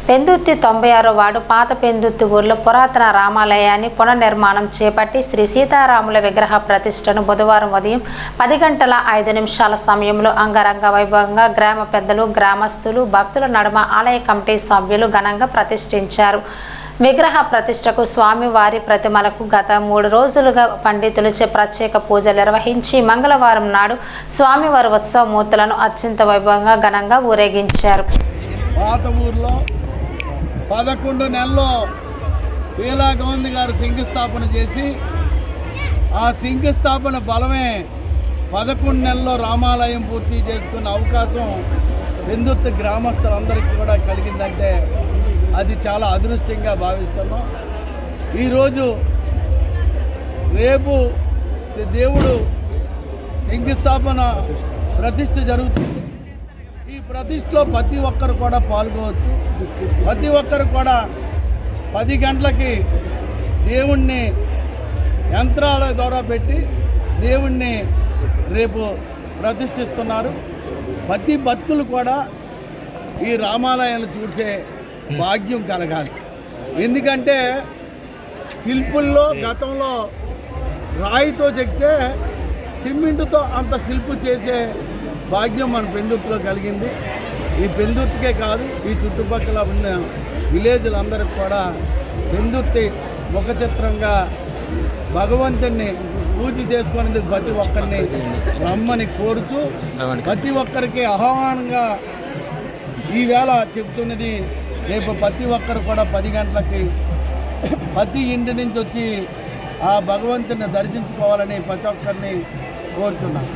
Pendurthi 96వ ward పాత పెందుర్తి ఊర్లో పురాతన రామాలయాన్ని పునర్నిర్మాణం చేపట్టి శ్రీ సీతారాముల విగ్రహ ప్రతిష్టను బుధవారం ఉదయం 10:05 సమయంలో అంగరంగ వైభవంగా గ్రామ పెద్దలు, గ్రామస్తులు, భక్తుల నడుమ ఆలయ కమిటీ సభ్యులు ఘనంగా ప్రతిష్ఠించారు. విగ్రహ ప్రతిష్టకు స్వామివారి ప్రతిమలకు గత 3 రోజులుగా పండితులచే ప్రత్యేక పూజలు నిర్వహించి మంగళవారం నాడు స్వామివారి ఉత్సవ మూర్తులను అత్యంత వైభవంగా ఘనంగా ఊరేగించారు. పాత ఊర్లో 11 నెలల్లో పీలా గోవింద్ గారు శంకుస్థాపన చేసి ఆ శంకుస్థాపన బలమే 11 నెలల్లో రామాలయం పూర్తి చేసుకున్న అవకాశం పెందుర్తి గ్రామస్తులందరికీ కూడా కలిగిందంటే అది చాలా అదృష్టంగా భావిస్తున్నాం. ఈరోజు రేపు దేవుడు శంకుస్థాపన ప్రతిష్ఠ జరుగుతుంది. ఈ ప్రతిష్టలో ప్రతి ఒక్కరు కూడా పాల్గొవచ్చు. ప్రతి ఒక్కరు కూడా 10 గంటలకి దేవుణ్ణి యంత్రాల ద్వారా పెట్టి దేవుణ్ణి రేపు ప్రతిష్ఠిస్తున్నారు. ప్రతి భక్తులు కూడా ఈ రామాలయాన్ని చూసే భాగ్యం కలగాలి. ఎందుకంటే శిల్పుల్లో గతంలో రాయితో చెక్కితే సిమెంటుతో అంత శిల్పు చేసే భాగ్యం మన పెందుర్తిలో కలిగింది. ఈ పెందుర్తికే కాదు, ఈ చుట్టుపక్కల ఉన్న విలేజ్లందరికీ కూడా పెందుర్తి ముఖ చిత్రంగా భగవంతుడిని పూజ చేసుకునేందుకు ప్రతి ఒక్కరిని రమ్మని కోరుచు ప్రతి ఒక్కరికి ఆహ్వానంగా ఈవేళ చెప్తున్నది. రేపు ప్రతి ఒక్కరు కూడా 10 గంటలకి ప్రతి ఇంటి నుంచి వచ్చి ఆ భగవంతుని దర్శించుకోవాలని ప్రతి ఒక్కరిని కోరుచున్నాను.